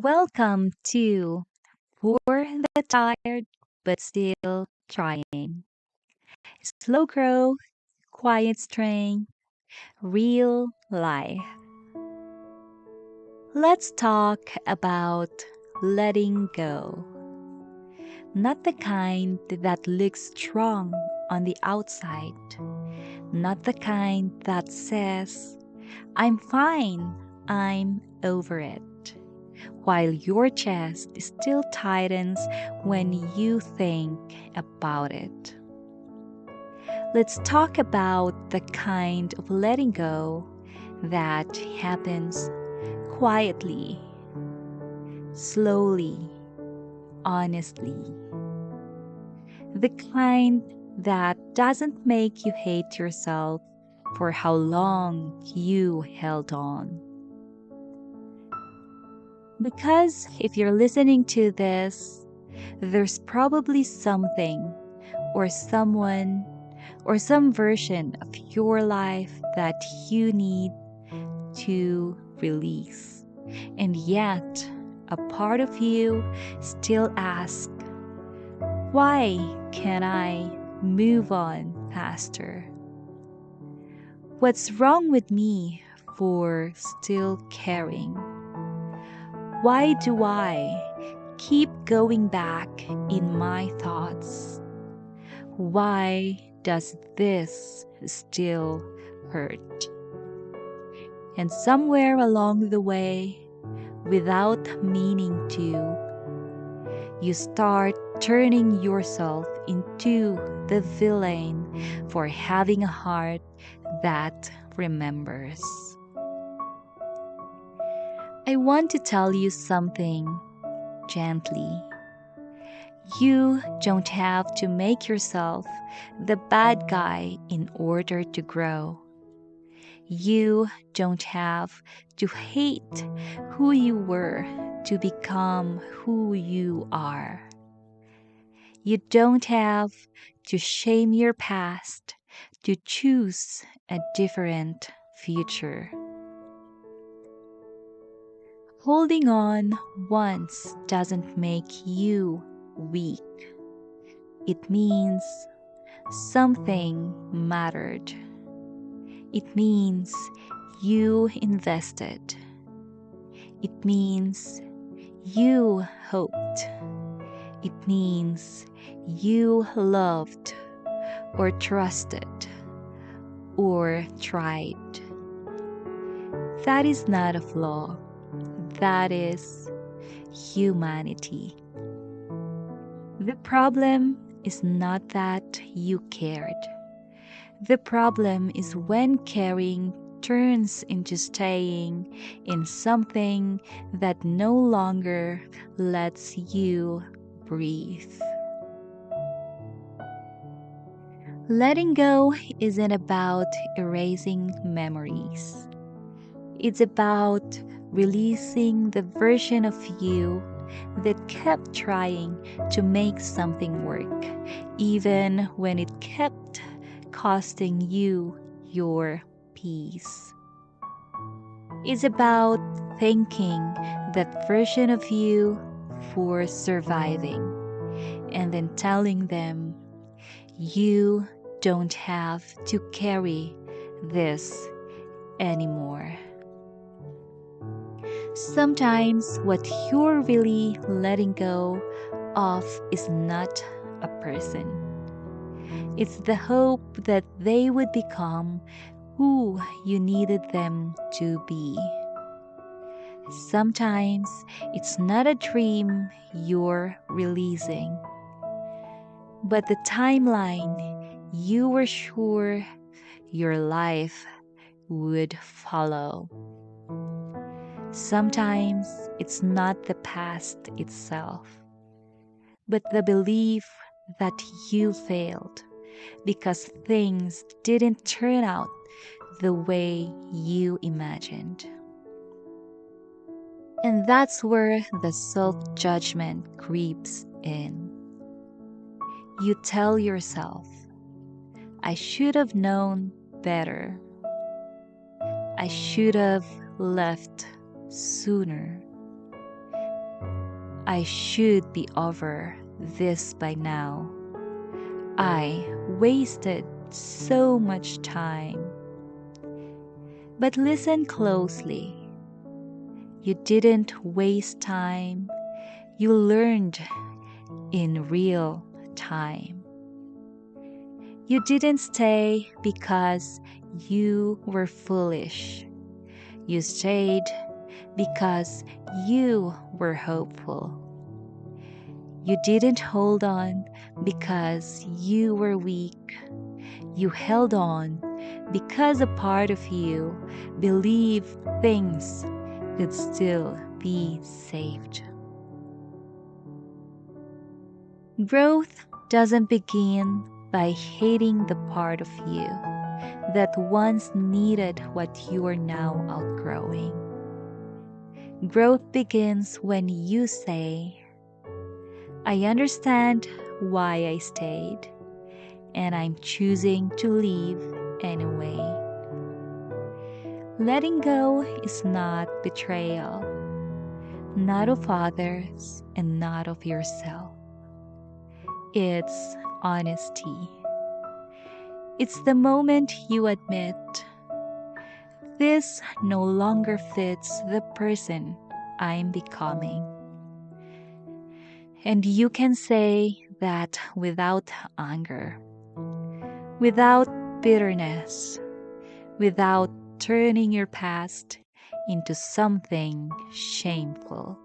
Welcome to For the Tired but Still Trying. Slow growth, quiet strength, real life. Let's talk about letting go. Not the kind that looks strong on the outside, not the kind that says, I'm fine, I'm over it, while your chest still tightens when you think about it. Let's talk about the kind of letting go that happens quietly, slowly, honestly. The kind that doesn't make you hate yourself for how long you held on. Because if you're listening to this, there's probably something or someone or some version of your life that you need to release. And yet, a part of you still asks, why can't I move on faster? What's wrong with me for still caring? Why do I keep going back in my thoughts? Why does this still hurt? And somewhere along the way, without meaning to, you start turning yourself into the villain for having a heart that remembers. I want to tell you something gently. You don't have to make yourself the bad guy in order to grow. You don't have to hate who you were to become who you are. You don't have to shame your past to choose a different future. Holding on once doesn't make you weak. It means something mattered. It means you invested. It means you hoped. It means you loved or trusted or tried. That is not a flaw. That is humanity. The problem is not that you cared. The problem is when caring turns into staying in something that no longer lets you breathe. Letting go isn't about erasing memories. It's about releasing the version of you that kept trying to make something work, even when it kept costing you your peace. It's about thanking that version of you for surviving and then telling them you don't have to carry this anymore. Sometimes what you're really letting go of is not a person. It's the hope that they would become who you needed them to be. Sometimes it's not a dream you're releasing, but the timeline you were sure your life would follow. Sometimes it's not the past itself, but the belief that you failed because things didn't turn out the way you imagined. And that's where the self-judgment creeps in. You tell yourself, I should have known better. I should have left sooner. I should be over this by now. I wasted so much time. But listen closely. You didn't waste time. You learned in real time. You didn't stay because you were foolish. You stayed because you were hopeful. You didn't hold on because you were weak. You held on because a part of you believed things could still be saved. Growth doesn't begin by hating the part of you that once needed what you are now outgrowing. Growth begins when you say, I understand why I stayed, and I'm choosing to leave anyway. Letting go is not betrayal, not of others and not of yourself. It's honesty. It's the moment you admit, this no longer fits the person I'm becoming. And you can say that without anger, without bitterness, without turning your past into something shameful.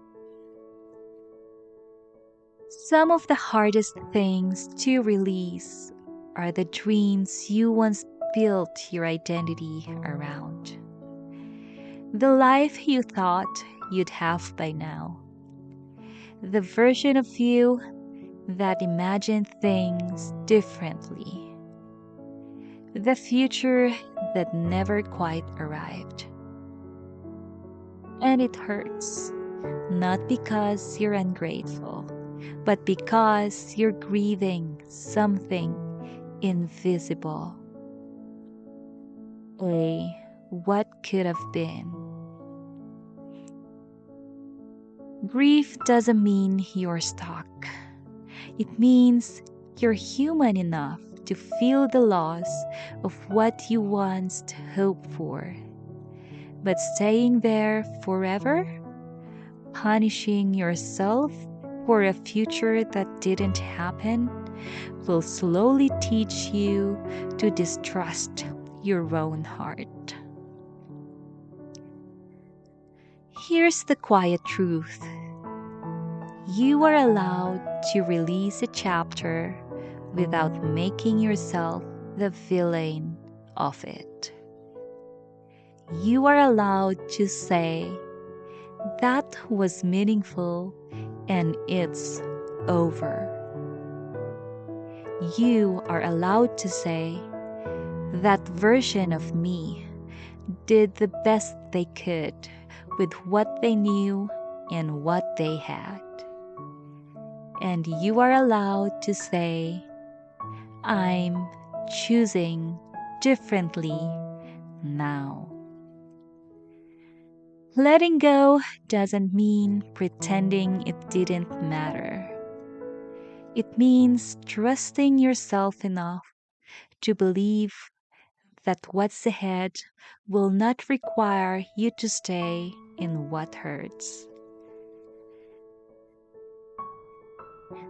Some of the hardest things to release are the dreams you once built your identity around. The life you thought you'd have by now. The version of you that imagined things differently. The future that never quite arrived. And it hurts, not because you're ungrateful, but because you're grieving something invisible. What could have been. Grief doesn't mean you're stuck. It means you're human enough to feel the loss of what you once hoped for. But staying there forever, punishing yourself for a future that didn't happen, will slowly teach you to distrust your own heart. Here's the quiet truth. You are allowed to release a chapter without making yourself the villain of it. You are allowed to say, that was meaningful and it's over. You are allowed to say, that version of me did the best they could with what they knew and what they had. And you are allowed to say, I'm choosing differently now. Letting go doesn't mean pretending it didn't matter. It means trusting yourself enough to believe that what's ahead will not require you to stay in what hurts.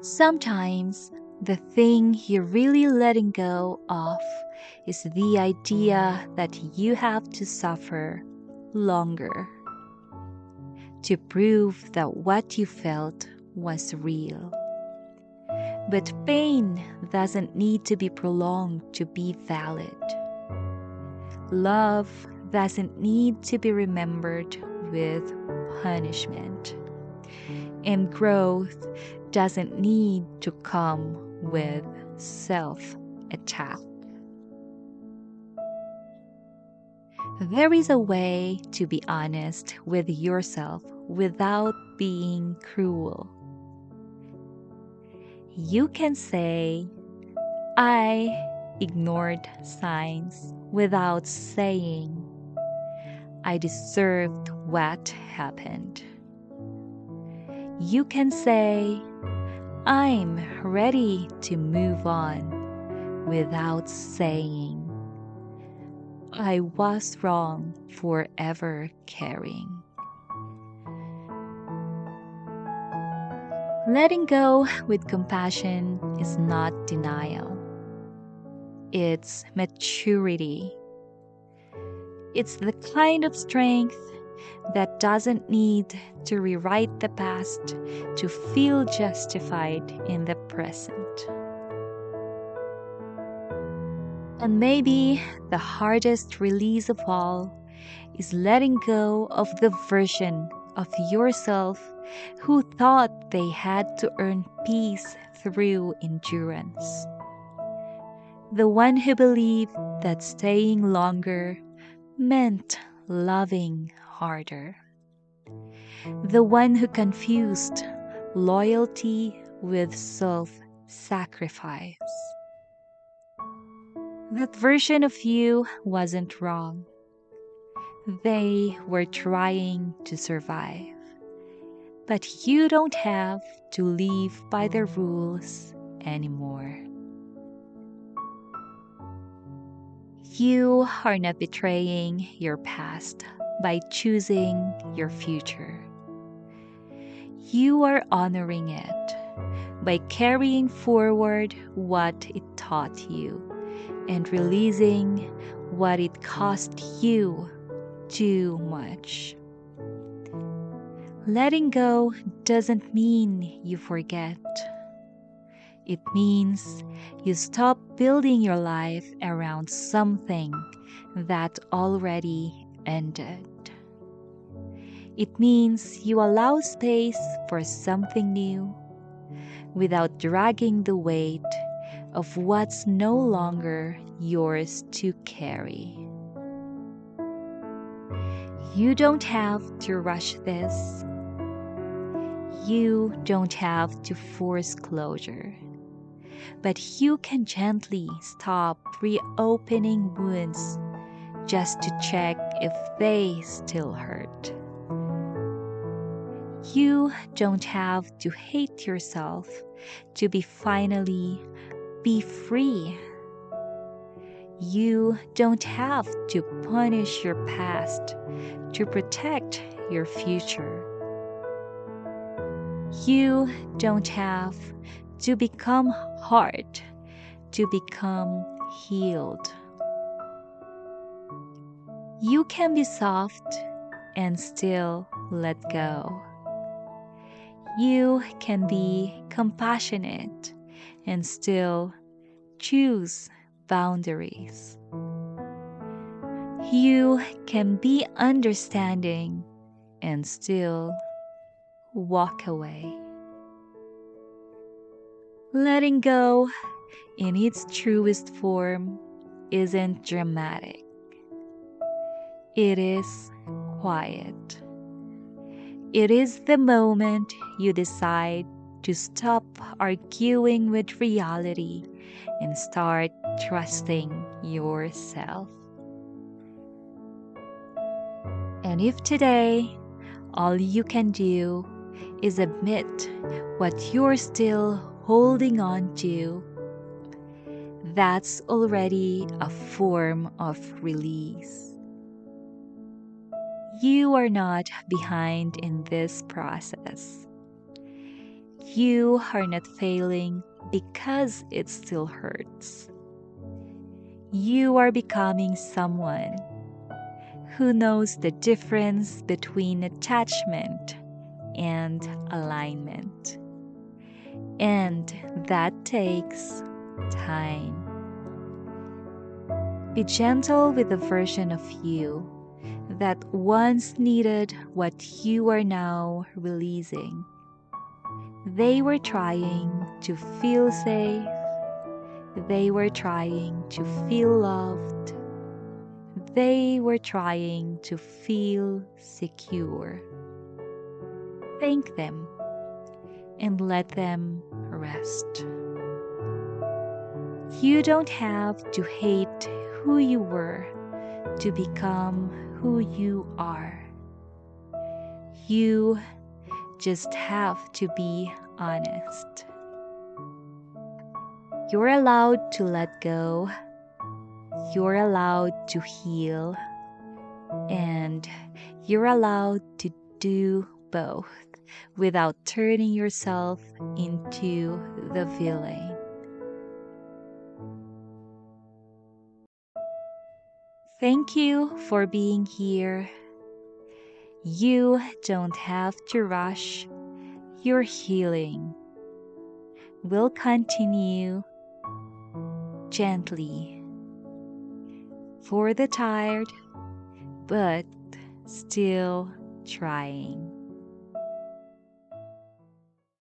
Sometimes the thing you're really letting go of is the idea that you have to suffer longer to prove that what you felt was real. But pain doesn't need to be prolonged to be valid. Love doesn't need to be remembered with punishment. And growth doesn't need to come with self-attack. There is a way to be honest with yourself without being cruel. You can say, I ignored signs without saying, I deserved what happened. you can say, I'm ready to move on, without saying, I was wrong for ever caring. Letting go with compassion is not denial. It's maturity. It's the kind of strength that doesn't need to rewrite the past to feel justified in the present. And maybe the hardest release of all is letting go of the version of yourself who thought they had to earn peace through endurance. The one who believed that staying longer meant loving harder. The one who confused loyalty with self-sacrifice. That version of you wasn't wrong. They were trying to survive. But you don't have to live by the rules anymore. You are not betraying your past by choosing your future. You are honoring it by carrying forward what it taught you and releasing what it cost you too much. Letting go doesn't mean you forget. It means you stop building your life around something that already ended. It means you allow space for something new without dragging the weight of what's no longer yours to carry. You don't have to rush this. You don't have to force closure. But you can gently stop reopening wounds just to check if they still hurt. You don't have to hate yourself to finally be free. You don't have to punish your past to protect your future. You don't have to become hard to become healed. You can be soft and still let go. You can be compassionate and still choose boundaries. You can be understanding and still walk away. Letting go in its truest form isn't dramatic. It is quiet. It is the moment you decide to stop arguing with reality and start trusting yourself. And if today all you can do is admit what you're still holding on to, that's already a form of release. You are not behind in this process. You are not failing because it still hurts. You are becoming someone who knows the difference between attachment and alignment. And that takes time. Be gentle with the version of you that once needed what you are now releasing. They were trying to feel safe. They were trying to feel loved. They were trying to feel secure. Thank them and let them rest. You don't have to hate who you were to become who you are. You just have to be honest. You're allowed to let go. You're allowed to heal. And you're allowed to do both without turning yourself into the villain. Thank you for being here. You don't have to rush. Your healing will continue gently for the tired, but still trying.